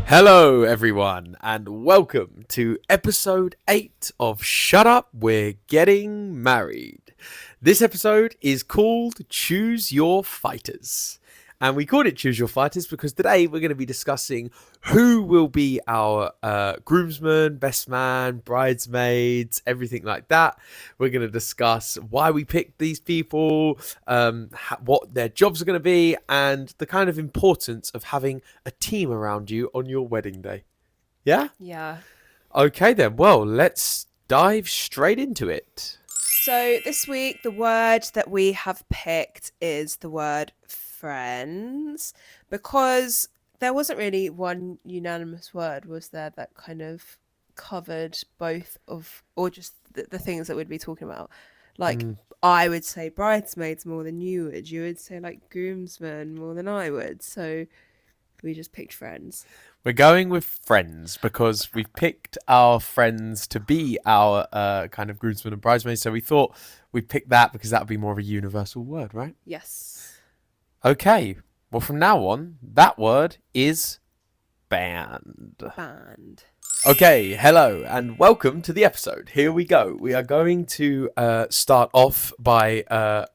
Hello, everyone, and welcome to episode 8 of Shut Up, We're Getting Married. This episode is called Choose Your Fighters. And we called it Choose Your Fighters because today we're going to be discussing who will be our groomsmen, best man, bridesmaids, everything like that. We're going to discuss why we picked these people, what their jobs are going to be, and the kind of importance of having a team around you on your wedding day. Yeah? Yeah. Okay then, well, let's dive straight into it. So this week, the word that we have picked is the word friends, because there wasn't really one unanimous word, was there, that kind of covered both of, or just the things that we'd be talking about. Like, I would say bridesmaids more than you would. You would say like groomsmen more than I would. So we just picked friends. We're going with friends because we've picked our friends to be our kind of groomsmen and bridesmaids. So we thought we'd pick that because that would be more of a universal word, right? Yes. Okay. Well, from now on, that word is band. Band. Okay, hello and welcome to the episode. Here we go. We are going to start off by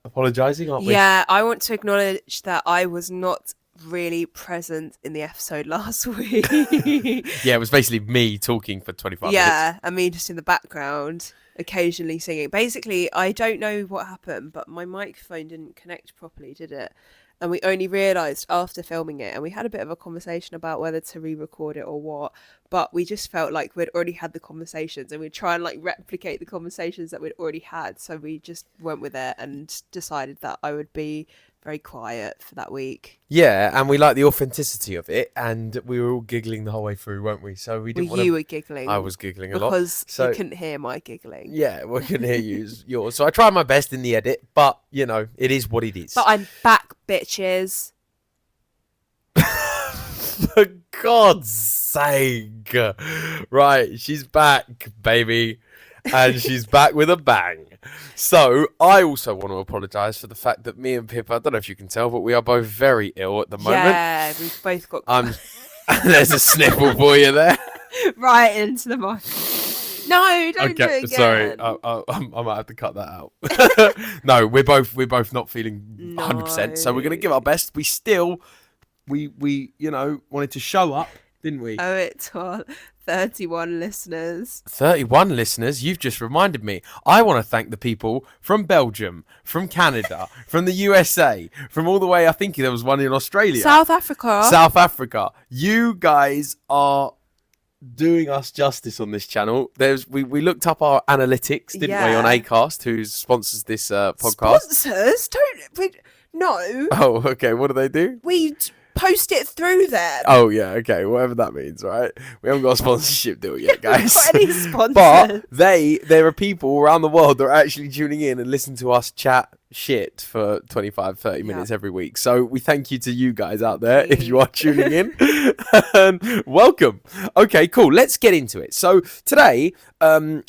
apologising, aren't we? Yeah, I want to acknowledge that I was not really present in the episode last week. Yeah, it was basically me talking for 25 minutes. Yeah, and me just in the background, occasionally singing. Basically, I don't know what happened, but my microphone didn't connect properly, did it? And we only realised after filming it, and we had a bit of a conversation about whether to re-record it or what, but we just felt like we'd already had the conversations and we'd try and like replicate the conversations that we'd already had. So we just went with it and decided that I would be very quiet for that week. Yeah, and we like the authenticity of it, and we were all giggling the whole way through, weren't we? So we didn't want to... You were giggling. I was giggling a lot. Because So you couldn't hear my giggling. yeah, we couldn't hear yours. So I tried my best in the edit, but, you know, it is what it is. But I'm back, bitches. For God's sake. Right, she's back, baby. And she's back with a bang. So I also want to apologise for the fact that me and Pippa, I don't know if you can tell, but we are both very ill at the moment. Yeah, we've both got... There's a sniffle for you there. right into the mic. No, don't do it again. Sorry, I might have to cut that out. No, we're both not feeling 100%. So we're gonna give our best. We still, we wanted to show up, didn't we? Owe it to our 31 listeners. 31 listeners. You've just reminded me. I want to thank the people from Belgium, from Canada, from the USA, from all the way. I think there was one in Australia, South Africa. You guys are doing us justice on this channel. We looked up our analytics, didn't we, on Acast, who sponsors this podcast. Sponsors? No. Oh, okay. What do they do? We post it through them. Oh, yeah. Okay. Whatever that means, right? We haven't got a sponsorship deal yet, guys. Not any sponsors. But there are people around the world that are actually tuning in and listen to us chat shit for 25, 30 minutes every week. So we thank you to you guys out there if you are tuning in. And welcome. Okay, cool. Let's get into it. So today,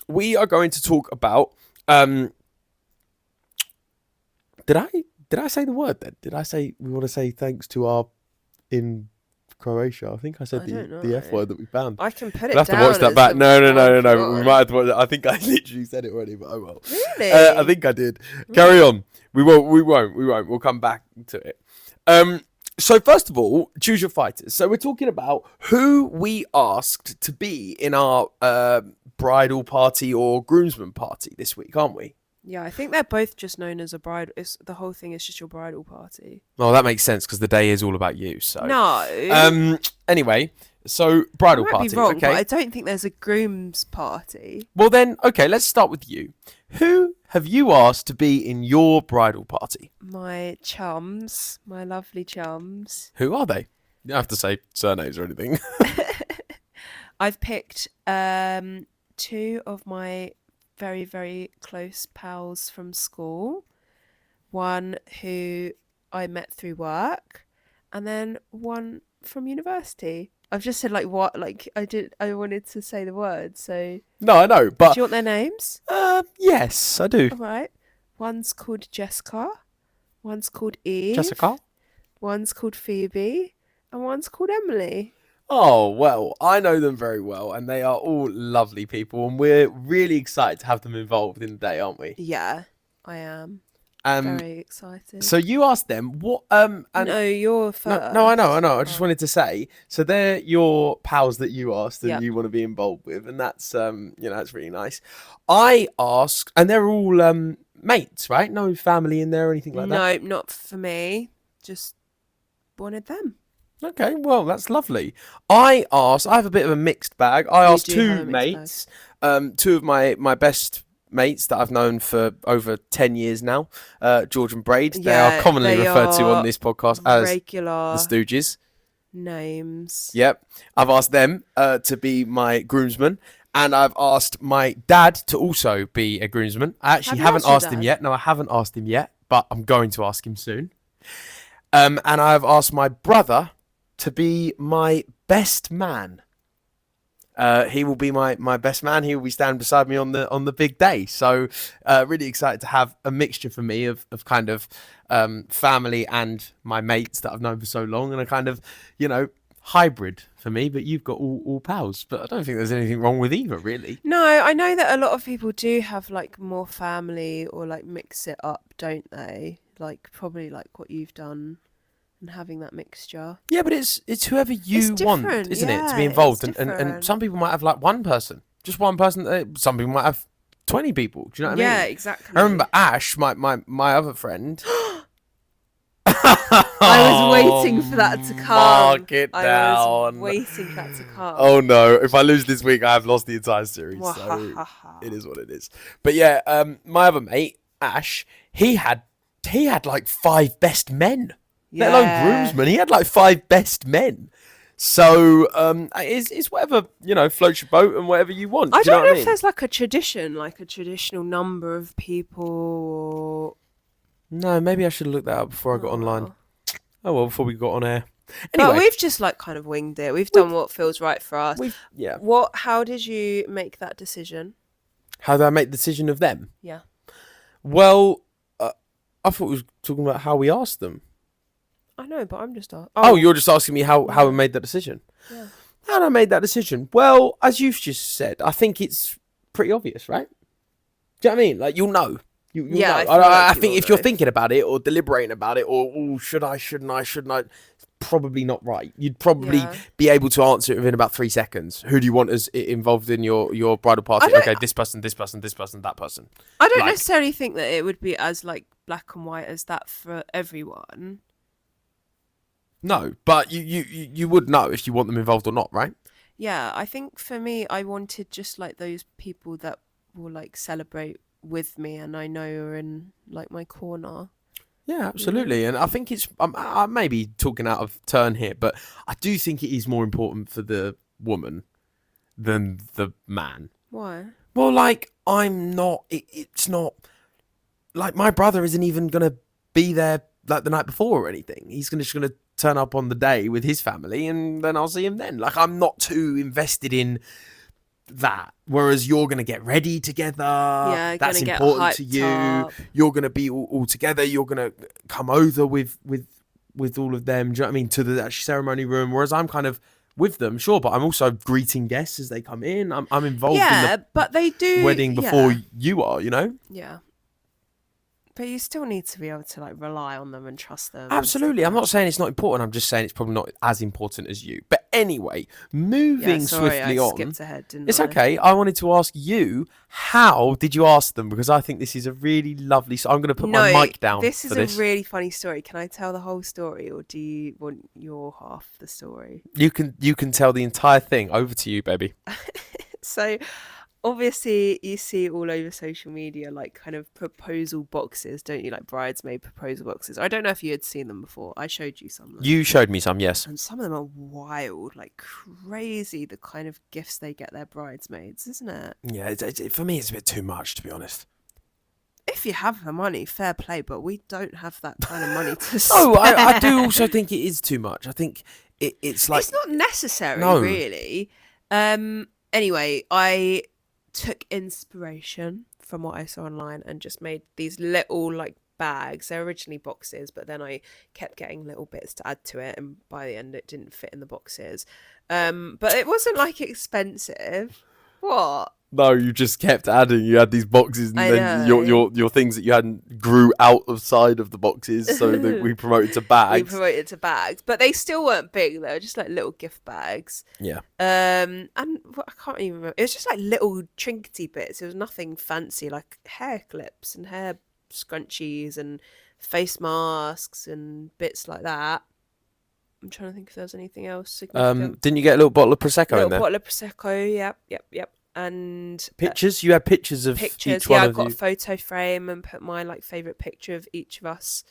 we are going to talk about... Did I say the word then? Did I say we want to say thanks to our... in Croatia? I think I said the F word that we found. I can put it we'll down. Have to watch that back. No. God. We might have to watch it. I think I literally said it already, but oh well. Really? I think I did. Carry on. We won't. We'll come back to it. So first of all, choose your fighters. So we're talking about who we asked to be in our bridal party or groomsman party this week, aren't we? Yeah, I think they're both just known as a bride. The whole thing is just your bridal party. Oh, that makes sense because the day is all about you. So no. Anyway, so bridal party. Be wrong, okay. But I don't think there's a groom's party. Well then, okay, let's start with you. Who have you asked to be in your bridal party? My chums, my lovely chums. Who are they? You don't have to say surnames or anything. I've picked 2 of my very, very close pals from school. One who I met through work, and then one from university. I've just said like what, like I wanted to say the word, so. No, I know, but. Do you want their names? Yes, I do. All right. One's called Jessica. One's called Eve. Jessica. One's called Phoebe, and one's called Emily. Oh, well, I know them very well, and they are all lovely people, and we're really excited to have them involved in the day, aren't we? Yeah, I am Um, very excited. so you asked them what, and No, you're no, no, I know, first. I just wanted to say, so they're your pals that you asked and Yep. you want to be involved with, and that's, that's really nice. I asked, and they're all mates, right? No family in there or anything like that. No, not for me. Just wanted them. Okay, well, that's lovely. I have a bit of a mixed bag. I You asked do have two a mixed bag. mates, two of my best mates that I've known for over 10 years now, George and Braid. They are Yeah, commonly they referred to on are this podcast as the regular Stooges. names. Yep. I've asked them to be my groomsmen, and I've asked my dad to also be a groomsman. I actually Have you haven't asked your asked him dad? yet. No, I haven't asked him yet, but I'm going to ask him soon. And I've asked my brother to be my best man. He will be my best man. He will be standing beside me on the big day. So really excited to have a mixture for me of kind of family and my mates that I've known for so long, and a kind of hybrid for me. But you've got all pals. But I don't think there's anything wrong with either, really. No, I know that a lot of people do have like more family or like mix it up, don't they? Like probably like what you've done and having that mixture. Yeah, but it's whoever you want, different, isn't it, to yeah, be it's involved? And different. some people might have like one person, just one person. Some people might have 20 people. Do you know what I mean? Yeah, exactly. I remember Ash, my other friend. I was waiting for that to come. Mark it I down. was waiting for that to come. Oh no! If I lose this week, I have lost the entire series. So it is what it is. But yeah, my other mate Ash, he had like 5 best men. Yeah. Let alone groomsmen. He had like 5 best men. So it's whatever floats your boat and whatever you want. I Do you know don't what know I if mean? there's like a tradition, like a traditional number of people. Or... No, maybe I should have looked that up before I got online. well. Oh well, before we got on air. But Anyway, we've just like kind of winged it. We've done what feels right for us. yeah. How did you make that decision? How did I make the decision of them? Yeah. Well, I thought we were talking about how we asked them. I know, but I'm just Oh, you're just asking me how I made that decision. Yeah. How did I make that decision? Well, as you've just said, I think it's pretty obvious, right? Do you know what I mean? Like, you'll know. You'll Yeah, know. I think if you're thinking about it or deliberating about it or should I, shouldn't I, it's probably not right. You'd probably be able to answer it within about 3 seconds. Who do you want as involved in your bridal party? Okay, this person, this person, this person, that person. I don't necessarily think that it would be as like black and white as that for everyone. No, but you would know if you want them involved or not, right? Yeah, I think for me, I wanted just like those people that will like celebrate with me and I know are in like my corner. Yeah, absolutely. And I think it's, I may be talking out of turn here, but I do think it is more important for the woman than the man. Why? Well, like, it's not, like, my brother isn't even going to be there like the night before or anything. He's just going to turn up on the day with his family and then I'll see him then. Like, I'm not too invested in that. Whereas you're going to get ready together. Yeah, that's gonna important get to hyped you. up. You're going to be all together. You're going to come over with all of them. Do you know what I mean? To the actual ceremony room. Whereas I'm kind of with them, sure, but I'm also greeting guests as they come in. I'm involved in the but they do wedding before you are, Yeah. But you still need to be able to like rely on them and trust them. Absolutely. I'm not saying it's not important. I'm just saying it's probably not as important as you. But anyway, moving swiftly I on. skipped ahead, didn't It's I? okay. I wanted to ask you, how did you ask them? Because I think this is a really lovely. So I'm going to put my mic down. This is a really funny story. Can I tell the whole story, or do you want your half the story? You can tell the entire thing. Over to you, baby. So, obviously, you see all over social media like kind of proposal boxes, don't you? Like bridesmaid proposal boxes. I don't know if you had seen them before. I showed you some of them. You showed me some, yes. And some of them are wild, like crazy, the kind of gifts they get their bridesmaids, isn't it? Yeah, for me, it's a bit too much, to be honest. If you have the money, fair play, but we don't have that kind of money to spend. No, I do also think it is too much. I think it's like... It's not necessary, No. really. Anyway, I took inspiration from what I saw online and just made these little, like, bags. They're originally boxes, but then I kept getting little bits to add to it, and by the end it didn't fit in the boxes. But it wasn't like expensive. What? No, you just kept adding. You had these boxes, and I then know. your things that you hadn't grew out of side of the boxes, so that we promoted to We bags. promoted to bags, but they still weren't big. They were just like little gift bags. Yeah. And I can't even remember. It was just like little trinkety bits. It was nothing fancy, like hair clips and hair scrunchies and face masks and bits like that. I'm trying to think if there was anything else significant. Didn't you get a little bottle of prosecco Little in there? bottle of prosecco. Yep. And Pictures? You had pictures of pictures. each one Yeah, I of got you. a photo frame and put my like favorite picture of each of us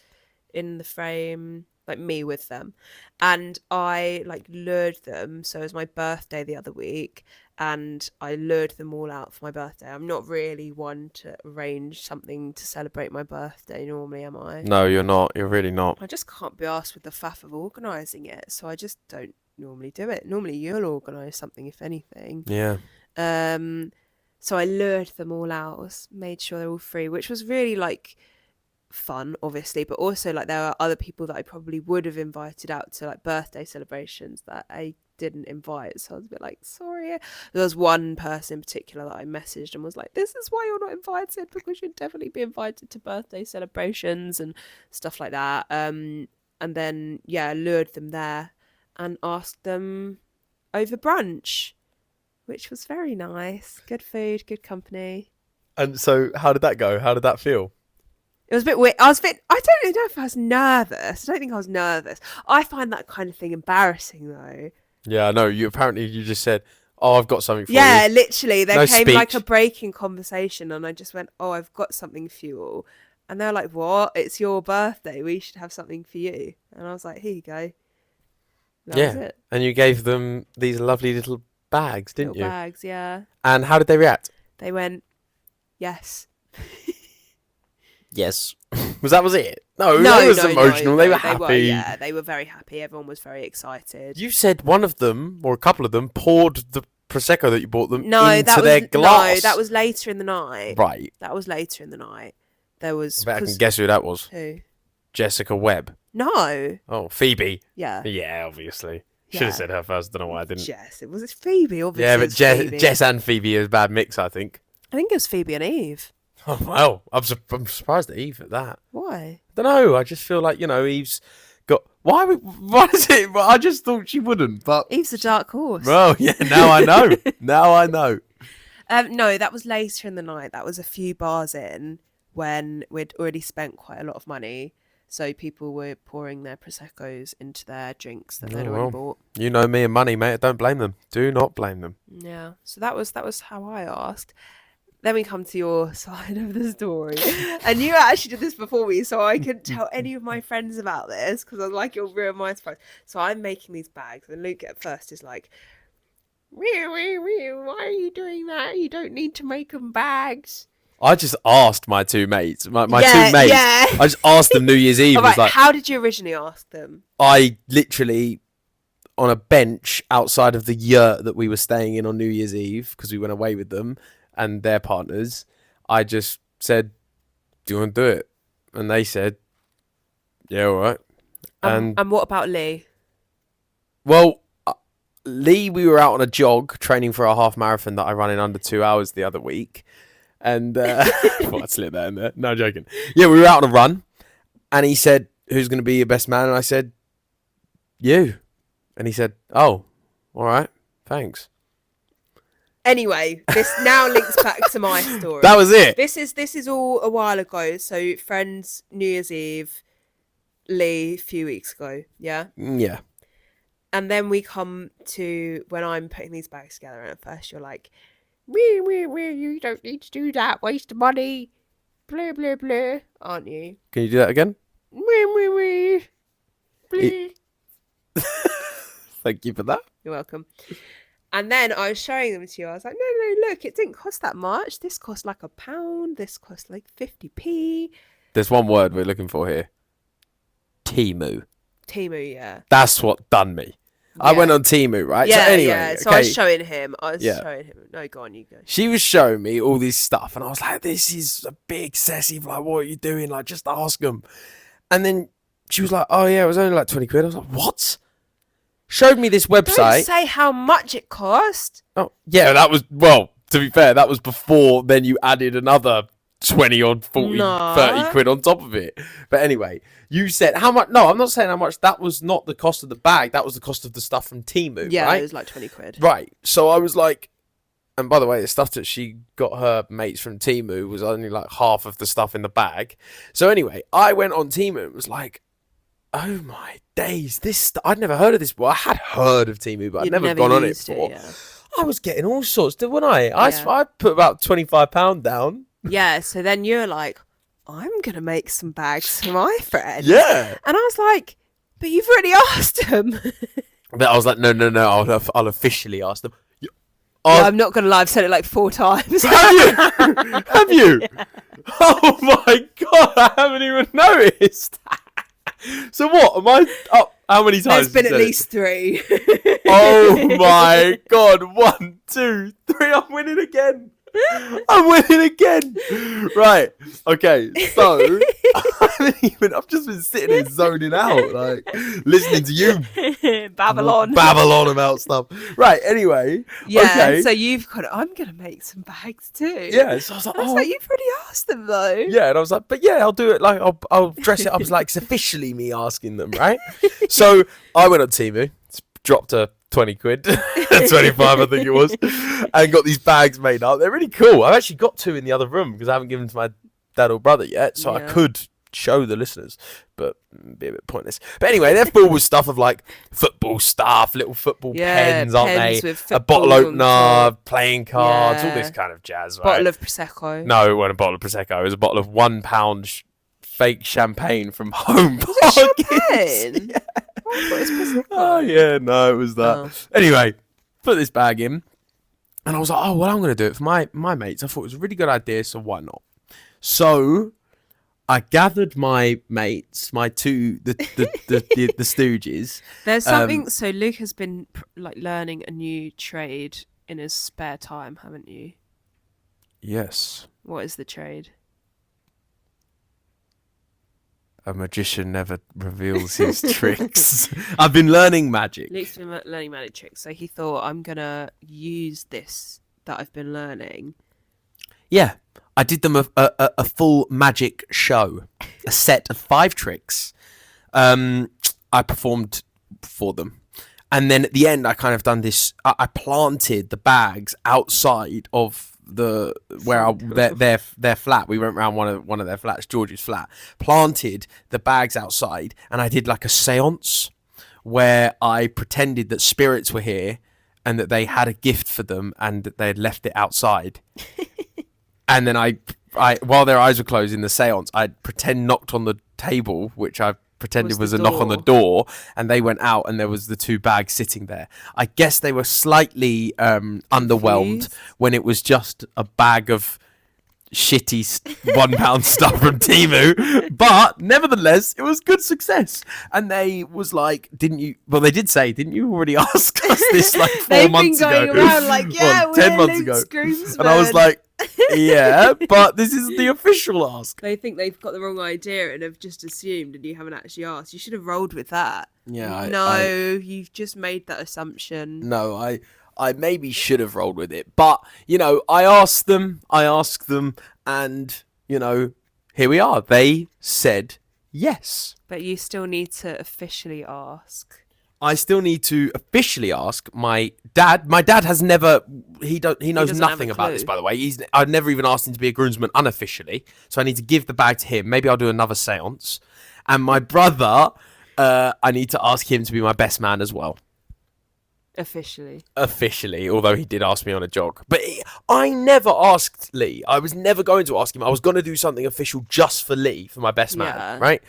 in the frame, like me with them. And I like lured them. So it was my birthday the other week, and I lured them all out for my birthday. I'm not really one to arrange something to celebrate my birthday normally, am I? No, you're not. You're really not. I just can't be asked with the faff of organising it, so I just don't normally do it. Normally you'll organise something, if anything. Yeah. So I lured them all out, made sure they're all free, which was really like fun, obviously, but also like there are other people that I probably would have invited out to like birthday celebrations that I didn't invite, so I was a bit like, sorry. There was one person in particular that I messaged and was like, this is why you're not invited, because you'd definitely be invited to birthday celebrations and stuff like that. And then I lured them there and asked them over brunch, which was very nice. Good food, good company. And so, how did that go? How did that feel? It was a bit weird. I don't really know if I was nervous. I don't think I was nervous. I find that kind of thing embarrassing, though. Yeah, I know. You just said, "Oh, I've got something for you." Yeah, literally. There No came speech. like a break in conversation, and I just went, "Oh, I've got something for you all." And they're like, "What? It's your birthday. We should have something for you." And I was like, "Here you go." That was it. And you gave them these lovely little bags, didn't Little you? bags, yeah. And how did they react? They went, "Yes." Yes. Was it? No, it was emotional. They were happy. They were very happy. Everyone was very excited. You said one of them, or a couple of them, poured the prosecco that you bought them No, into their glass. No, that was later in the night. Right. That was later in the night. There was. I bet I can guess who that was. Who? Jessica Webb. No. Oh, Phoebe. Yeah. Yeah, obviously. Should Yeah. have said her first. Don't know why I didn't. Jess. It was Phoebe, obviously. Yeah, it but was Phoebe. Jess and Phoebe is a bad mix, I think. I think it was Phoebe and Eve. Oh, well, I'm surprised at Eve at that. Why? I don't know. I just feel like, Eve's got... Why is it? I just thought she wouldn't, but... Eve's a dark horse. Well, yeah, now I know. Now I know. No, that was later in the night. That was a few bars in when we'd already spent quite a lot of money. So people were pouring their Prosecco's into their drinks that they'd already bought. You know me and money, mate. Don't blame them. Do not blame them. Yeah. So that was how I asked. Then we come to your side of the story. And you actually did this before me, so I couldn't tell any of my friends about this because I was like, you'll ruin my surprise. So I'm making these bags, and Luke at first is like, why are you doing that? You don't need to make them bags. I just asked my two mates. My two mates. Yeah. I just asked them New Year's Eve. All right, Was like, how did you originally ask them? I literally, on a bench outside of the yurt that we were staying in on New Year's Eve, because we went away with them and their partners, I just said, do you want to do it? And they said, yeah, all right. And what about Lee? Well, Lee, we were out on a jog training for a half marathon that I ran in under 2 hours the other week. And I slipped that in there. No, joking. Yeah, we were out on a run. And he said, who's going to be your best man? And I said, you. And he said, oh, all right, thanks. Anyway, this now links back to my story. That was it. This is all a while ago. So friends, New Year's Eve, Lee, a few weeks ago. Yeah. Yeah. And then we come to when I'm putting these bags together, and at first you're like, you don't need to do that, waste of money, blah blah blah, aren't you? Can you do that again? Blah. Thank you for that. You're welcome. And then I was showing them to you. I was like, no, look, it didn't cost that much. This cost like £1. This cost like 50p. There's one word we're looking for here. Temu. Temu, yeah. That's what done me. I went on Temu, right? Yeah, so anyway, yeah. So I was showing him. No, go on, you go. She was showing me all this stuff, and I was like, "This is a bit excessive. Like, what are you doing? Like, just ask them." And then she was like, "Oh yeah, it was only like 20 quid." I was like, "What?" Showed me this website. Don't say how much it cost. Oh yeah, that was to be fair, that was before. Then you added another 20 or 40, 30 quid on top of it. But anyway, you said how much? No, I'm not saying how much. That was not the cost of the bag. That was the cost of the stuff from Temu. Yeah, right? It was like 20 quid. Right. So I was like, and by the way, the stuff that she got her mates from Temu was only like half of the stuff in the bag. So anyway, I went on Temu and was like, oh my days, I'd never heard of this before. I had heard of Temu, but I'd never gone on it before. I was getting all sorts, didn't I? I put about £25 down. Yeah, so then you're like, I'm going to make some bags for my friend. Yeah. And I was like, but you've already asked them. But I was like, no, I'll officially ask them. Yeah, I'm not going to lie, I've said it like 4 times. Have you? Have you? Yeah. Oh my God, I haven't even noticed. So what, am I up? How many times? There's been at least 3. Oh my God, 1, 2, 3, I'm winning again. Right. Okay. So I've just been sitting here zoning out, like listening to you Babylon about stuff. Right. Anyway. Yeah. Okay. So you've got. I'm gonna make some bags too. Yeah. So I was like, like, you've already asked them though. Yeah. And I was like, but yeah, I'll do it. Like, I'll dress it up as like it's officially me asking them, right? So I went on Temu, dropped a 20 quid, 25 I think it was, and got these bags made up. They're really cool. I've actually got 2 in the other room because I haven't given to my dad or brother yet, so I could show the listeners, but it'd be a bit pointless. But anyway, they're full with stuff of like football stuff, little football pens, aren't they? A bottle opener, playing cards, all this kind of jazz. Right? Bottle of Prosecco. No, it wasn't a bottle of Prosecco. It was a bottle of £1 fake champagne from home. Champagne? Yeah. Oh yeah, no, it was that. Oh. Anyway, put this bag in, and I was like, oh well, I'm going to do it for my mates. I thought it was a really good idea, so why not? So I gathered my mates, my 2, the Stooges. There's something. So Luke has been like learning a new trade in his spare time, haven't you? Yes. What is the trade? A magician never reveals his tricks. I've been learning magic. Luke's been learning magic tricks, so he thought, I'm going to use this that I've been learning. Yeah, I did them a full magic show, a set of 5 tricks. I performed for them. And then at the end, I kind of done this, I planted the bags outside of their flat. We went around one of their flats, George's flat, planted the bags outside, and I did like a seance where I pretended that spirits were here and that they had a gift for them and that they had left it outside. And then I while their eyes were closed in the seance, I'd pretend knocked on the table, which I pretended was a knock on the door, and they went out and there was the 2 bags sitting there. I guess they were slightly underwhelmed when it was just a bag of shitty £1 stuff from Temu, but nevertheless it was good success. And they was like, didn't you already ask us this like 4 months ago? They've been going around like, yeah, well, 10 months ago. And I was like, yeah, but this is the official ask. They think they've got the wrong idea and have just assumed, and you haven't actually asked. You should have rolled with that. Yeah. You've just made that assumption. No, I maybe should have rolled with it, but you know, I asked them, and you know, here we are. They said yes. But you still need to officially ask. I still need to officially ask my dad. My dad has never. He knows nothing about this, by the way. I've never even asked him to be a groomsman unofficially. So I need to give the bag to him. Maybe I'll do another seance. And my brother, I need to ask him to be my best man as well. Officially, although he did ask me on a jog. But I never asked Lee. I was never going to ask him. I was going to do something official just for Lee, for my best man, right?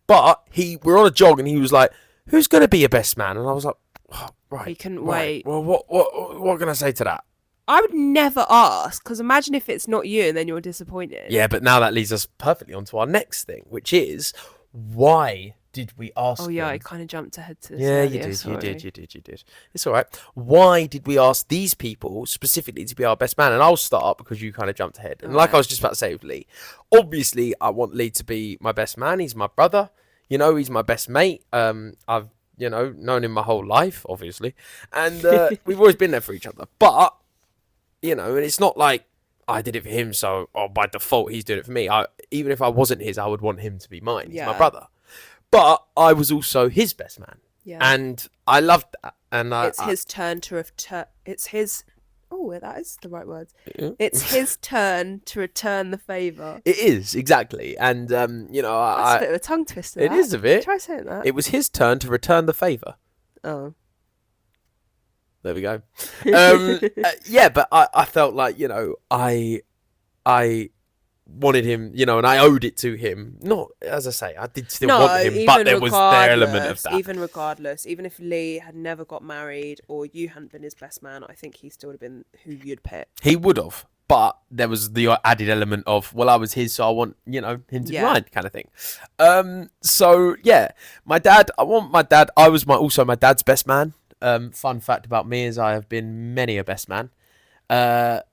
But we're on a jog and he was like, who's going to be your best man? And I was like, oh, right. He couldn't wait. Well, what can I say to that? I would never ask, because imagine if it's not you and then you're disappointed. Yeah, but now that leads us perfectly onto our next thing, which is, why did we ask Oh yeah, I them? kind of jumped ahead to this. Yeah, you earlier, did, sorry. you did. It's all right. Why did we ask these people specifically to be our best man? And I'll start because you kind of jumped ahead. And like I was just about to say with Lee, obviously I want Lee to be my best man. He's my brother. You know, he's my best mate. I've, you know, known him my whole life, obviously. And we've always been there for each other. But, you know, and it's not like I did it for him, so by default he's doing it for me. Even if I wasn't his, I would want him to be mine. He's my brother. But I was also his best man. Yeah. And I loved that. And it's his turn to return. It's his. Oh, that is the right words. Yeah. It's his turn to return the favour. It is, exactly. And, you know, That's a bit of a tongue twister. It is a bit. Try saying that. It was his turn to return the favour. Oh. There we go. Yeah, but I felt like, you know, I wanted him, you know, and I owed it to him. Not, as I say, I did still want him, but there was their element of that. Even regardless, even if Lee had never got married or you hadn't been his best man, I think he still would have been who you'd pick. He would have, but there was the added element of, well, I was his, so I want, you know, him to be mine, kind of thing. So yeah, I was also my dad's best man. Fun fact about me is I have been many a best man. But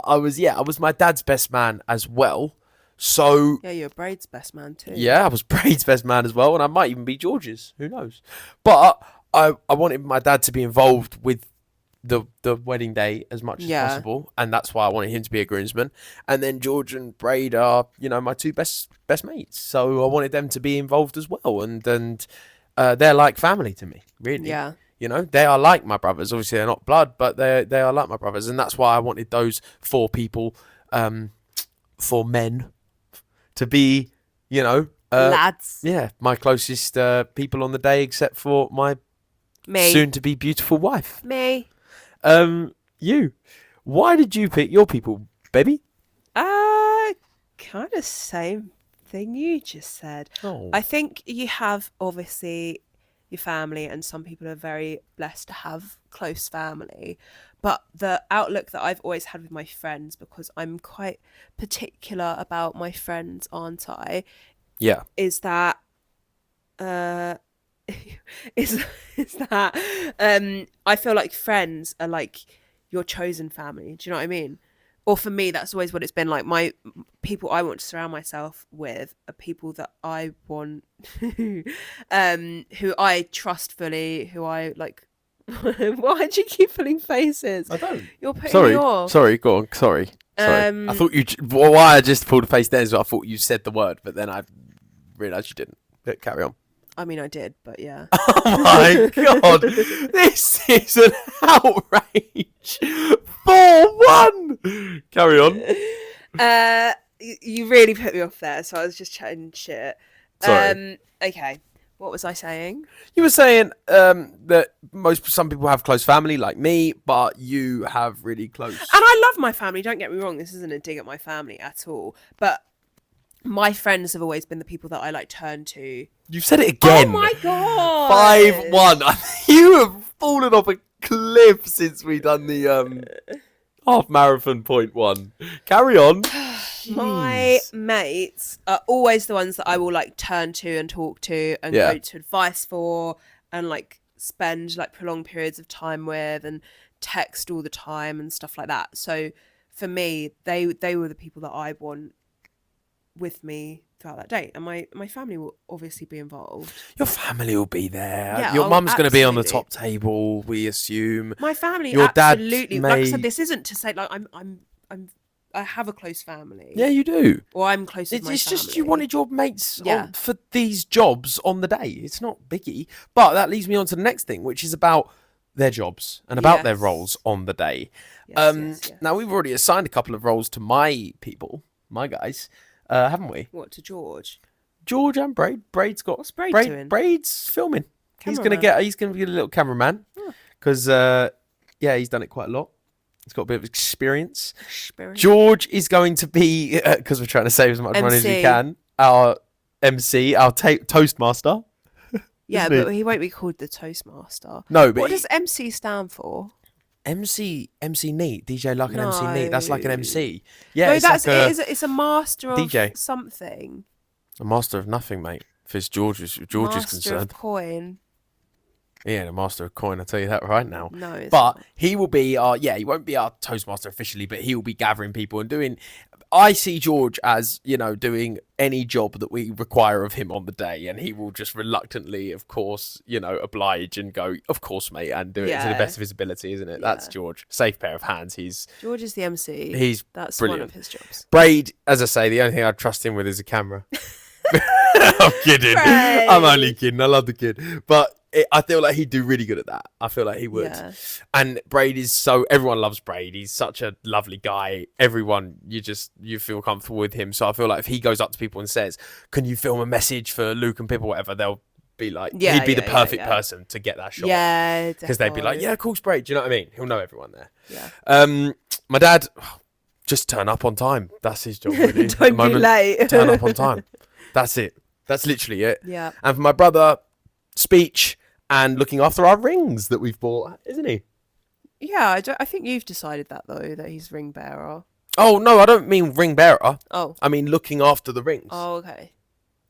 I was my dad's best man as well. So yeah, you're Braid's best man too. Yeah, I was Braid's best man as well, and I might even be George's. Who knows? But I wanted my dad to be involved with the wedding day as much as possible, and that's why I wanted him to be a groomsman. And then George and Braid are, you know, my two best mates, so I wanted them to be involved as well. And they're like family to me, really. Yeah. You know, they are like my brothers. Obviously, they're not blood, but they are like my brothers. And that's why I wanted those four people, four men, to be, you know... lads. Yeah, my closest people on the day, except for my soon-to-be beautiful wife. Me. You. Why did you pick your people, baby? Kind of same thing you just said. Oh. I think you have, obviously... your family, and some people are very blessed to have close family, but the outlook that I've always had with my friends, because I'm quite particular about my friends, aren't I? Yeah. Is that I feel like friends are like your chosen family. Do you know what I mean? Or for me, that's always what it's been like. My people I want to surround myself with are people that I want, who I trust fully, who I like. Why do you keep pulling faces? I don't. You're putting me off. Sorry, go on. Sorry. I thought you... why I just pulled a face there is I thought you said the word, but then I realised you didn't. But carry on. I mean, I did, but yeah. Oh my God. This is an outrage. 4-1. Carry on. You really put me off there, so I was just chatting shit. Sorry. Okay. What was I saying? You were saying that some people have close family like me, but you have really close. And I love my family, don't get me wrong. This isn't a dig at my family at all. But my friends have always been the people that I like turn to. You've said it again. Oh my God. 5-1. You have fallen off a cliff since we done the half marathon .1. Carry on. My mates are always the ones that I will like turn to and talk to and go to advice for and like spend like prolonged periods of time with and text all the time and stuff like that. So for me, they were the people that I want with me throughout that day, and my family will obviously be involved. Your family will be there. Yeah, your mum's going to be on the top table, we assume. My family, your absolutely. Dad like I said, this isn't to say like I have a close family. Yeah, you do. Or I'm close with my family. It's just you wanted your mates for these jobs on the day. It's not biggie. But that leads me on to the next thing, which is about their jobs and about their roles on the day. Yes. Now, we've already assigned a couple of roles to my people, my guys, haven't we? What, to George? George and Braid. Braid's got... What's Braid doing? Braid's filming. Cameraman. He's gonna be a little cameraman. Because, he's done it quite a lot. He's got a bit of experience. George is going to be, because we're trying to save as much money as we can, our MC, our Toastmaster. Yeah, but he won't be called the Toastmaster. No, but... What does MC stand for? MC neat. DJ like an MC neat. That's like an MC. Yeah, no, it's a master of DJ. something. A master of nothing, mate. If it's George is Master concerned. of coin. Yeah, the master of coin. I'll tell you that right now. No, it's but not. he will be he won't be our Toastmaster officially, but he will be gathering people and doing. I see George as, doing any job that we require of him on the day, and he will just reluctantly, of course, oblige and go, of course, mate, and do it to the best of his ability, isn't it? That's George. Safe pair of hands. George is the MC. That's brilliant. one of his jobs. Braid, as I say, the only thing I'd trust him with is a camera. I'm kidding. Braid. I'm only kidding. I love the kid. But I feel like he'd do really good at that. I feel like he would. Yeah. And Braid is everyone loves Braid. He's such a lovely guy. Everyone, you feel comfortable with him. So I feel like if he goes up to people and says, can you film a message for Luke and Pippa or whatever, they'll be like, he'd be the perfect person to get that shot. Yeah, because they'd be like, yeah, cool, Braid. Do you know what I mean? He'll know everyone there. Yeah. My dad, just turn up on time. That's his job, really. Don't be late. Turn up on time. That's it. That's literally it. Yeah. And for my brother, speech and looking after our rings that we've bought, isn't he? Yeah, I think you've decided that, though, that he's ring bearer. Oh, no, I don't mean ring bearer. Oh. I mean looking after the rings. Oh, okay.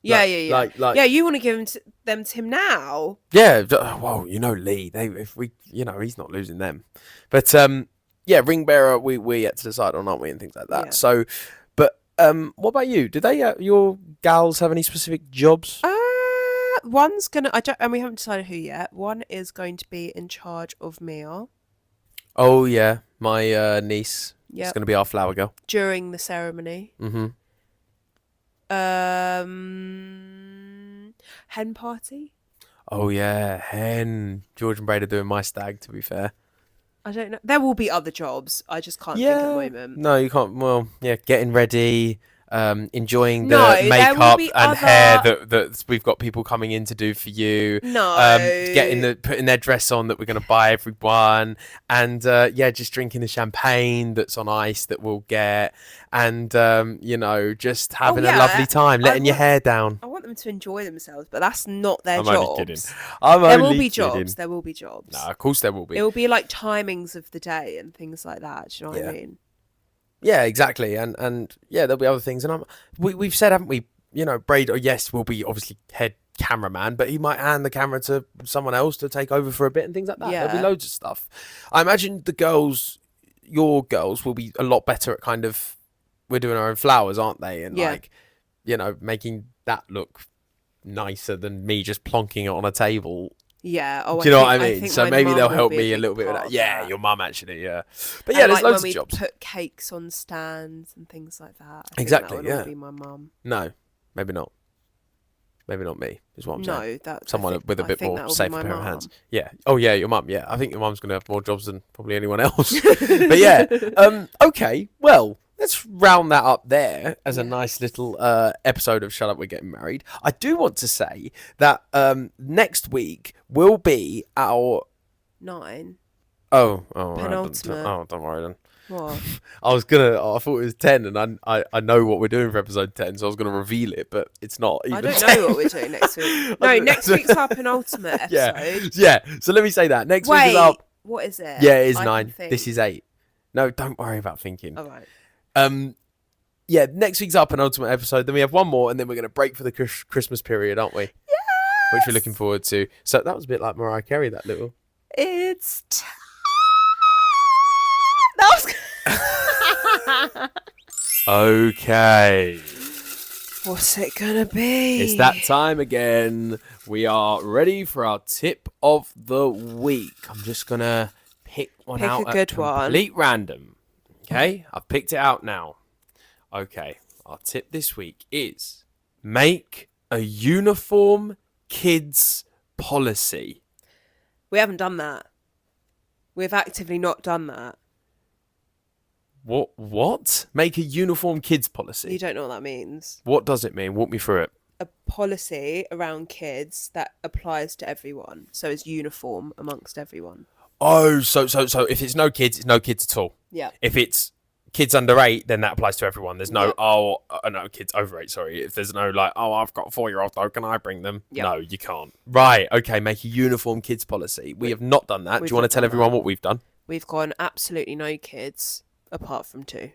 Yeah. Yeah, you want to give them to him now? Yeah, well, Lee, he's not losing them. But, ring bearer, we yet to decide on, aren't we, and things like that. Yeah. So, but what about you? Did your gals have any specific jobs? One's gonna. And we haven't decided who yet. One is going to be in charge of Mia. Oh yeah, my niece. Yeah, it's going to be our flower girl during the ceremony. Mm-hmm. Hen party. Oh yeah, hen. George and Braid are doing my stag. To be fair, I don't know. There will be other jobs. I just can't think at the moment. No, you can't. Well, yeah, getting ready. Enjoying the makeup and hair that we've got people coming in to do for you. Putting their dress on that we're going to buy everyone, and just drinking the champagne that's on ice that we'll get, and just having a lovely time, letting your hair down. I want them to enjoy themselves, but that's not their jobs. Only kidding. There will be jobs. There will be jobs. No, of course there will be. It will be like timings of the day and things like that. Do you know what I mean? Yeah, exactly, and there'll be other things, and we've said, haven't we? Braid, will be obviously head cameraman, but he might hand the camera to someone else to take over for a bit and things like that. Yeah. There'll be loads of stuff. I imagine your girls will be a lot better at kind of, we're doing our own flowers, aren't they? And making that look nicer than me just plonking it on a table. Yeah. Do you know what I mean? So maybe they'll help me a little bit with that. Yeah, your mum actually. Yeah. But yeah, there's loads of jobs. Put cakes on stands and things like that. Exactly. That would all be my mum. No, maybe not. Maybe not me. Is what I'm saying. No, that's someone with a bit more safe pair of hands. Yeah. Oh yeah, your mum. Yeah, I think your mum's going to have more jobs than probably anyone else. But yeah. Okay. Well, let's round that up there as a nice little episode of Shut Up, We're Getting Married. I do want to say that next week will be our 9. Oh, penultimate. Don't worry then. What? I thought it was 10, and I know what we're doing for episode 10, so I was gonna reveal it, but it's not even. I don't know what we're doing next week. No, next week's our penultimate episode. Yeah. So let me say that next week is our. What is it? Yeah, it is 9. This is 8. No, don't worry about thinking. All right. Next week's our penultimate episode. Then we have one more, and then we're going to break for the Christmas period, aren't we? Yes! Which we're looking forward to. So that was a bit like Mariah Carey, that little. It's Okay. What's it gonna be? It's that time again. We are ready for our tip of the week. I'm just going to pick one out. A good one. Complete random. Okay? I've picked it out now. Okay. Our tip this week is make a uniform kids policy. We haven't done that. We've actively not done that. What? Make a uniform kids policy? You don't know what that means. What does it mean? Walk me through it. A policy around kids that applies to everyone. So it's uniform amongst everyone. Oh, so if it's no kids, it's no kids at all. Yeah. If it's kids under 8, then that applies to everyone. There's no, no, kids over 8, sorry. If there's no I've got a 4-year-old though, can I bring them? Yep. No, you can't. Right, okay, make a uniform kids policy. We have not done that. Do you want to tell everyone what we've done? We've gone absolutely no kids, apart from 2.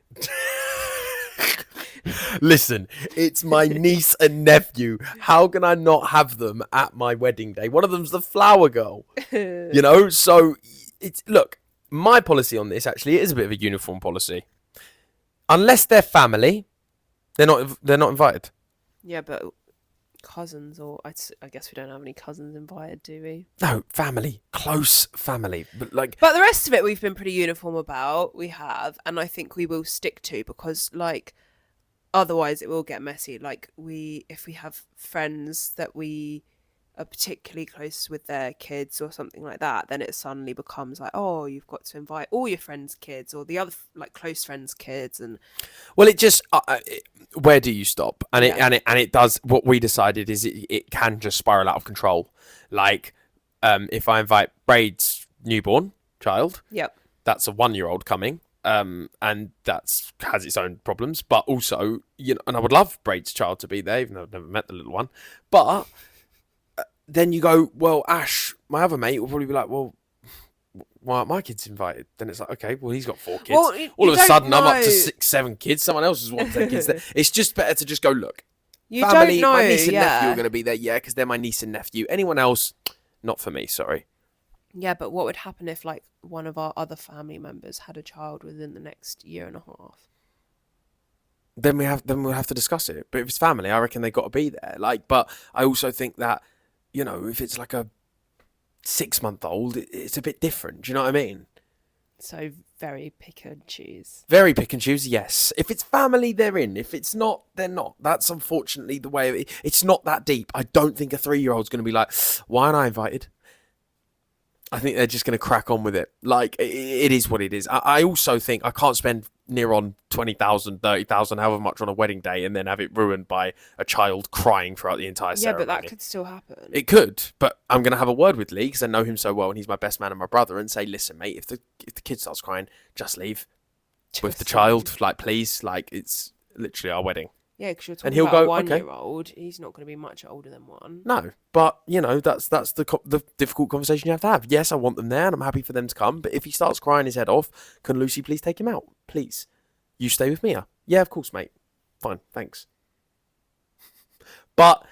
Listen, it's my niece and nephew. How can I not have them at my wedding day? One of them's the flower girl. You know, so look, my policy on this actually is a bit of a uniform policy. Unless they're family, they're not invited. Yeah, but cousins, or I guess we don't have any cousins invited, do we? No, family, close family, but the rest of it we've been pretty uniform about. We have, and I think we will stick to, because otherwise it will get messy. If we have friends that we are particularly close with their kids or something like that, then it suddenly becomes like, oh, you've got to invite all your friends' kids or the other close friends' kids, and well, it just where do you stop? And it does. What we decided is it can just spiral out of control. If I invite Braid's newborn child, yep, that's a 1-year-old coming. And that's has its own problems, but also, and I would love Braid's child to be there, even though I've never met the little one. But then you go, well, Ash, my other mate, will probably be like, well, why aren't my kids invited? Then it's like, okay, well, he's got 4 kids. Well, all of a sudden, I'm up to 6, 7 kids. Someone else has wanted their kids there. It's just better to just go, look, family, my niece and nephew are going to be there, yeah, because they're my niece and nephew. Anyone else, not for me, sorry. Yeah, but what would happen if one of our other family members had a child within the next year and a half? Then we'll have to discuss it. But if it's family, I reckon they got to be there. But I also think that, if it's like a 6-month-old, it's a bit different. Do you know what I mean? So very pick and choose. Very pick and choose, yes. If it's family, they're in. If it's not, they're not. That's unfortunately the way it's not that deep. I don't think a 3-year-old's going to be like, why aren't I invited? I think they're just going to crack on with it. It is what it is. I also think I can't spend near on 20,000, 30,000, however much on a wedding day and then have it ruined by a child crying throughout the entire ceremony. Yeah, but that could still happen. It could, but I'm going to have a word with Lee because I know him so well and he's my best man and my brother, and say, listen, mate, if the kid starts crying, just leave with the child. Please. It's literally our wedding. Yeah, because you're talking about a 1-year-old. Okay. He's not going to be much older than 1. No, but, that's the difficult conversation you have to have. Yes, I want them there and I'm happy for them to come. But if he starts crying his head off, can Lucy please take him out? Please. You stay with Mia. Yeah, of course, mate. Fine, thanks. But,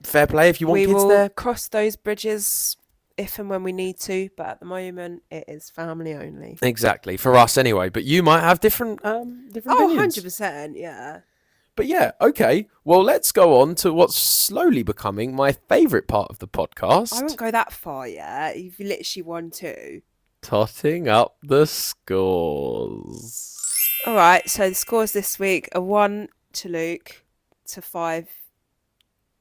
fair play if you want kids there. We will cross those bridges if and when we need to, but at the moment it is family only. Exactly, for us anyway. But you might have different opinions. 100%, yeah. But yeah, okay. Well, let's go on to what's slowly becoming my favourite part of the podcast. I won't go that far yet. You've literally won 2. Totting up the scores. All right, so the scores this week are 1 to Luke to 5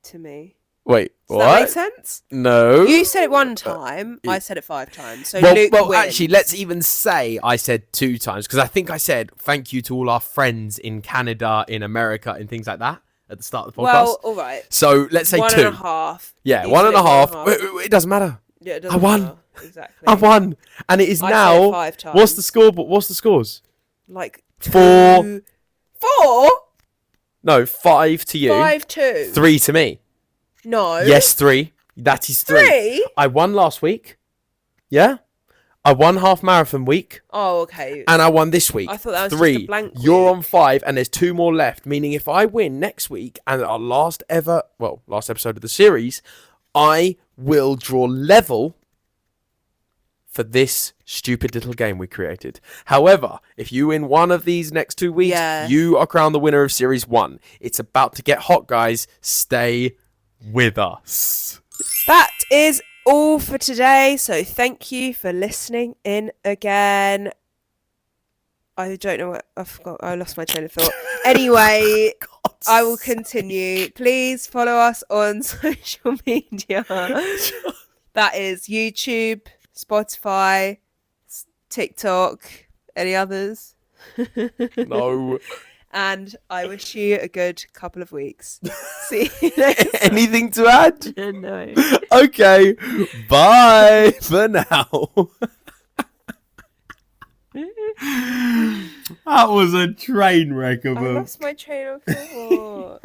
to me. Wait, Does what? that make sense? No. You said it 1 time. I said it 5 times. So Luke wins. Actually, let's even say I said 2 times, because I think I said thank you to all our friends in Canada, in America, and things like that at the start of the podcast. Well, all right. So let's say 2. 1.5. Yeah, 1.5. It doesn't matter. Yeah, it doesn't I won. matter. Exactly. I won, and it is now. 5 times. What's the score? What's the scores? 4. 4? No, 5 to you. 5-2. 3 to me. No. Yes, 3. That is 3. 3? I won last week. Yeah. I won half marathon week. Oh, okay. And I won this week. I thought that was 3. just a blank week. You're on 5, and there's 2 more left. Meaning, if I win next week and our last episode of the series, I will draw level for this stupid little game we created. However, if you win one of these next 2 weeks, you are crowned the winner of Series 1. It's about to get hot, guys. Stay with us. That is all for today. So thank you for listening in again. I don't know what I forgot. I lost my train of thought. Anyway, I will continue. Please follow us on social media. That is YouTube, Spotify, TikTok, any others? No. And I wish you a good couple of weeks. See you next time. Anything to add? No. Okay. Bye for now. That was a train wreck of I lost my train of thought.